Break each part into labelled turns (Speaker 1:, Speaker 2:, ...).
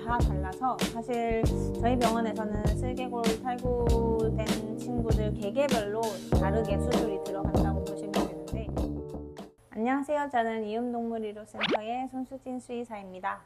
Speaker 1: 다 달라서 사실 저희 병원에서는 슬개골 탈구된 친구들 개개별로 다르게 수술이 들어간다고 보시면 되는데, 안녕하세요. 저는 이음동물의료센터의 손수진 수의사입니다.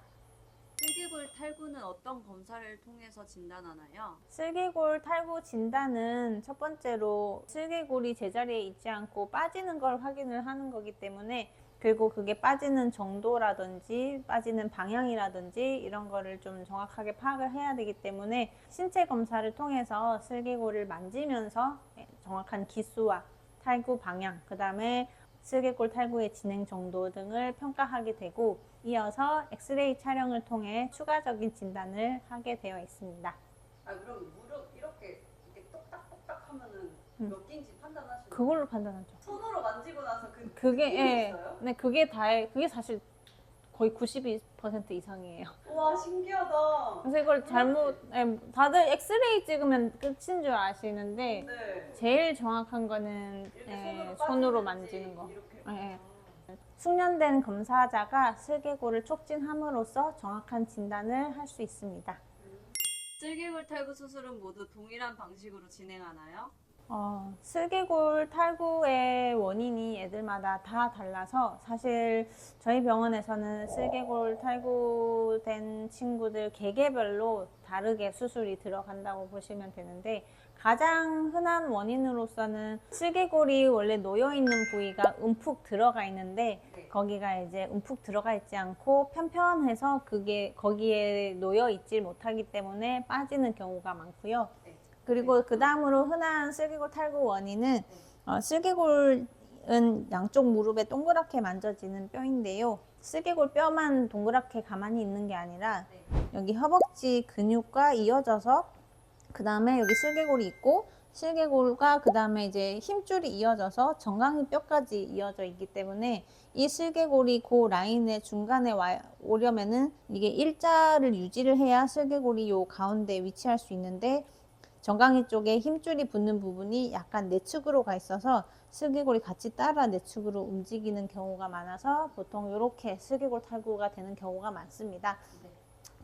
Speaker 2: 슬개골 탈구는 어떤 검사를 통해서 진단하나요?
Speaker 1: 슬개골 탈구 진단은 첫 번째로 슬개골이 제자리에 있지 않고 빠지는 걸 확인을 하는 거기 때문에, 그리고 그게 빠지는 정도라든지 빠지는 방향이라든지 이런 거를 좀 정확하게 파악을 해야 되기 때문에 신체 검사를 통해서 슬개골을 만지면서 정확한 기수와 탈구 방향, 그 다음에 슬개골 탈구의 진행 정도 등을 평가하게 되고, 이어서 엑스레이 촬영을 통해 추가적인 진단을 하게 되어 있습니다.
Speaker 2: 그럼 무릎 이렇게 똑딱똑딱 하면은 몇 개인지 판단하시나요?
Speaker 1: 그걸로 판단하죠.
Speaker 2: 손으로 만지고 나서
Speaker 1: 그게
Speaker 2: 느낌이 있어요?
Speaker 1: 네, 그게 사실 거의 92% 이상이에요.
Speaker 2: 와, 신기하다.
Speaker 1: 그래서 이걸 다들 엑스레이 찍으면 끝인 줄 아시는데,
Speaker 2: 네.
Speaker 1: 제일 정확한 거는
Speaker 2: 이렇게
Speaker 1: 손으로
Speaker 2: 빠지는지
Speaker 1: 만지는 거.
Speaker 2: 이렇게.
Speaker 1: 예. 숙련된 검사자가 슬개골을 촉진함으로써 정확한 진단을 할 수 있습니다.
Speaker 2: 슬개골 탈구 수술은 모두 동일한 방식으로 진행하나요?
Speaker 1: 슬개골 탈구의 원인이 애들마다 다 달라서 사실 저희 병원에서는 슬개골 탈구된 친구들 개개별로 다르게 수술이 들어간다고 보시면 되는데, 가장 흔한 원인으로서는 슬개골이 원래 놓여있는 부위가 움푹 들어가 있는데, 거기가 이제 움푹 들어가 있지 않고 편편해서 그게 거기에 놓여 있지 못하기 때문에 빠지는 경우가 많고요. 그리고 그 다음으로 흔한 슬개골 탈구 원인은 슬개골은 양쪽 무릎에 동그랗게 만져지는 뼈인데요. 슬개골 뼈만 동그랗게 가만히 있는 게 아니라 여기 허벅지 근육과 이어져서 그 다음에 여기 슬개골이 있고, 슬개골과 그 다음에 이제 힘줄이 이어져서 정강이 뼈까지 이어져 있기 때문에 이 슬개골이 그 라인의 중간에 오려면은 이게 일자를 유지를 해야 슬개골이 요 가운데 위치할 수 있는데, 정강이 쪽에 힘줄이 붙는 부분이 약간 내측으로 가 있어서 슬개골이 같이 따라 내측으로 움직이는 경우가 많아서 보통 이렇게 슬개골 탈구가 되는 경우가 많습니다.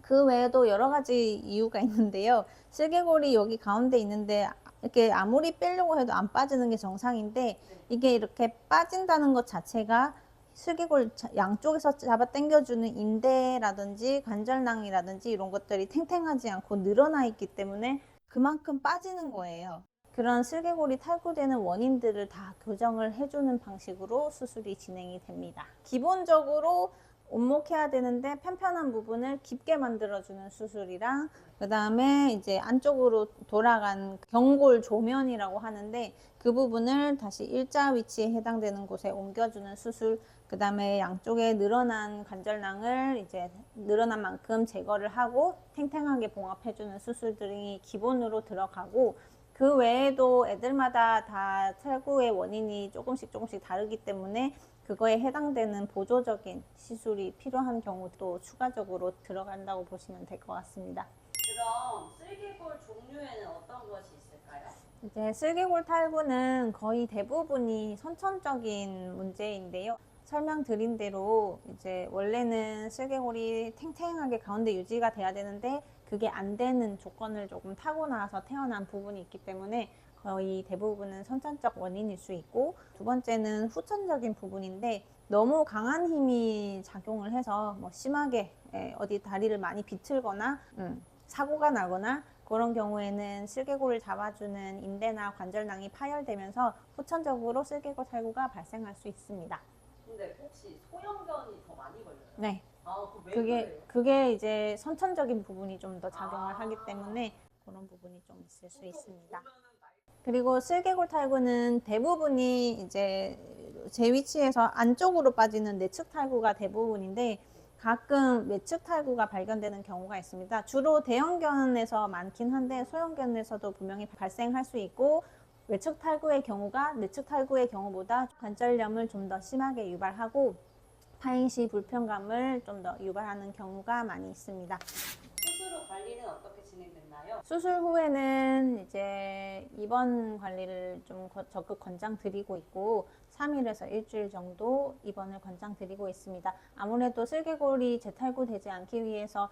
Speaker 1: 그 외에도 여러 가지 이유가 있는데요. 슬개골이 여기 가운데 있는데 이렇게 아무리 빼려고 해도 안 빠지는 게 정상인데, 이게 이렇게 빠진다는 것 자체가 슬개골 양쪽에서 잡아 당겨주는 인대라든지 관절낭이라든지 이런 것들이 탱탱하지 않고 늘어나 있기 때문에 그만큼 빠지는 거예요. 그런 슬개골이 탈구되는 원인들을 다 교정을 해주는 방식으로 수술이 진행이 됩니다. 기본적으로 온목해야 되는데 편편한 부분을 깊게 만들어주는 수술이랑, 그 다음에 이제 안쪽으로 돌아간 경골 조면이라고 하는데, 그 부분을 다시 일자 위치에 해당되는 곳에 옮겨주는 수술, 그 다음에 양쪽에 늘어난 관절낭을 이제 늘어난 만큼 제거를 하고 탱탱하게 봉합해주는 수술들이 기본으로 들어가고, 그 외에도 애들마다 다 탈구의 원인이 조금씩 다르기 때문에 그거에 해당되는 보조적인 시술이 필요한 경우도 추가적으로 들어간다고 보시면 될 것 같습니다.
Speaker 2: 그럼 슬개골 종류에는 어떤 것이 있을까요?
Speaker 1: 이제 슬개골 탈구는 거의 대부분이 선천적인 문제인데요. 설명드린 대로 이제 원래는 슬개골이 탱탱하게 가운데 유지가 돼야 되는데 그게 안 되는 조건을 조금 타고나서 태어난 부분이 있기 때문에 거의 대부분은 선천적 원인일 수 있고, 두 번째는 후천적인 부분인데 너무 강한 힘이 작용을 해서 뭐 심하게 어디 다리를 많이 비틀거나 사고가 나거나 그런 경우에는 슬개골을 잡아주는 인대나 관절낭이 파열되면서 후천적으로 슬개골 탈구가 발생할 수 있습니다.
Speaker 2: 근데 혹시 소형견이 더 많이 걸려요?
Speaker 1: 네.
Speaker 2: 왜 그래요?
Speaker 1: 그게 이제 선천적인 부분이 좀 더 작용을 하기 때문에 그런 부분이 좀 있을 수 있습니다. 그리고 슬개골 탈구는 대부분이 이제 제 위치에서 안쪽으로 빠지는 내측 탈구가 대부분인데, 가끔 외측 탈구가 발견되는 경우가 있습니다. 주로 대형견에서 많긴 한데 소형견에서도 분명히 발생할 수 있고, 외측 탈구의 경우가 내측 탈구의 경우보다 관절염을 좀 더 심하게 유발하고 파행시 불편감을 좀 더 유발하는 경우가 많이 있습니다.
Speaker 2: 수술 후 관리는 어떻게 진행됐나요?
Speaker 1: 수술 후에는 이제 입원 관리를 좀 적극 권장드리고 있고, 3일에서 일주일 정도 입원을 권장드리고 있습니다. 아무래도 슬개골이 재탈구되지 않기 위해서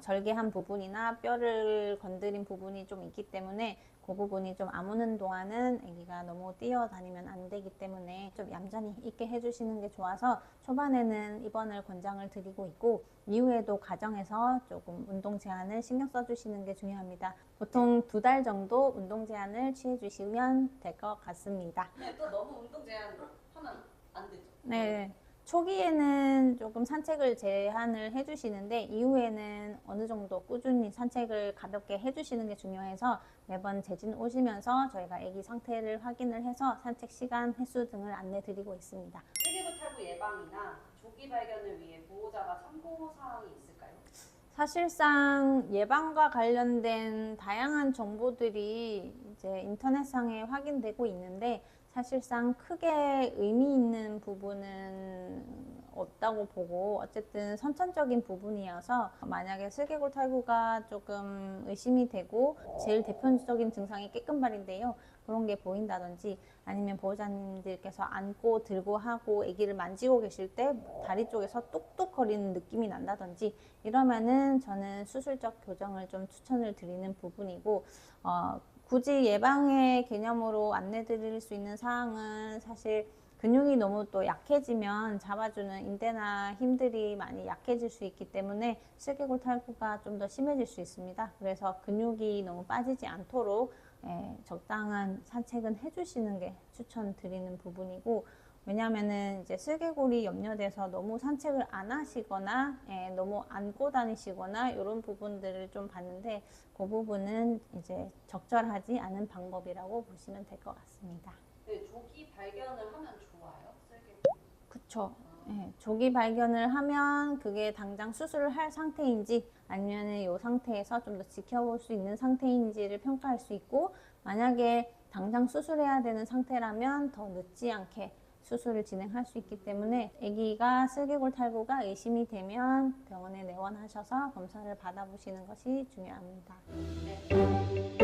Speaker 1: 절개한 부분이나 뼈를 건드린 부분이 좀 있기 때문에 그 부분이 좀 아무는 동안은 아기가 너무 뛰어다니면 안 되기 때문에 좀 얌전히 있게 해주시는 게 좋아서 초반에는 입원을 권장을 드리고 있고 이후에도 가정에서 조금 운동 제한을 신경 써주시는 게 중요합니다. 보통 2달 정도 운동 제한을 취해 주시면 될 것 같습니다.
Speaker 2: 근데 또 너무 운동 제한 하면 안 되죠.
Speaker 1: 네. 초기에는 조금 산책을 제한을 해주시는데 이후에는 어느 정도 꾸준히 산책을 가볍게 해주시는 게 중요해서 매번 재진 오시면서 저희가 아기 상태를 확인을 해서 산책 시간, 횟수 등을 안내 드리고 있습니다.
Speaker 2: 슬개골 탈구 예방이나 조기 발견을 위해 보호자가 참고 사항이 있을까요?
Speaker 1: 사실상 예방과 관련된 다양한 정보들이 이제 인터넷상에 확인되고 있는데 사실상 크게 의미 있는 부분은 없다고 보고 어쨌든 선천적인 부분이어서 만약에 슬개골 탈구가 조금 의심이 되고 제일 대표적인 증상이 깨끈발인데요. 그런 게 보인다든지 아니면 보호자님들께서 안고 들고 하고 아기를 만지고 계실 때 다리 쪽에서 뚝뚝거리는 느낌이 난다든지 이러면은 저는 수술적 교정을 좀 추천을 드리는 부분이고 굳이 예방의 개념으로 안내 드릴 수 있는 사항은 사실 근육이 너무 또 약해지면 잡아주는 인대나 힘들이 많이 약해질 수 있기 때문에 슬개골 탈구가 좀 더 심해질 수 있습니다. 그래서 근육이 너무 빠지지 않도록 적당한 산책은 해주시는 게 추천드리는 부분이고 왜냐면은 이제 슬개골이 염려돼서 너무 산책을 안 하시거나 너무 안고 다니시거나 이런 부분들을 좀 봤는데 그 부분은 이제 적절하지 않은 방법이라고 보시면 될 것 같습니다.
Speaker 2: 네, 조기 발견을 하면 좋아요. 슬개골.
Speaker 1: 그쵸. 조기 발견을 하면 그게 당장 수술을 할 상태인지 아니면 이 상태에서 좀 더 지켜볼 수 있는 상태인지를 평가할 수 있고 만약에 당장 수술해야 되는 상태라면 더 늦지 않게 수술을 진행할 수 있기 때문에 아기가 슬개골 탈구가 의심이 되면 병원에 내원하셔서 검사를 받아보시는 것이 중요합니다.
Speaker 2: 네.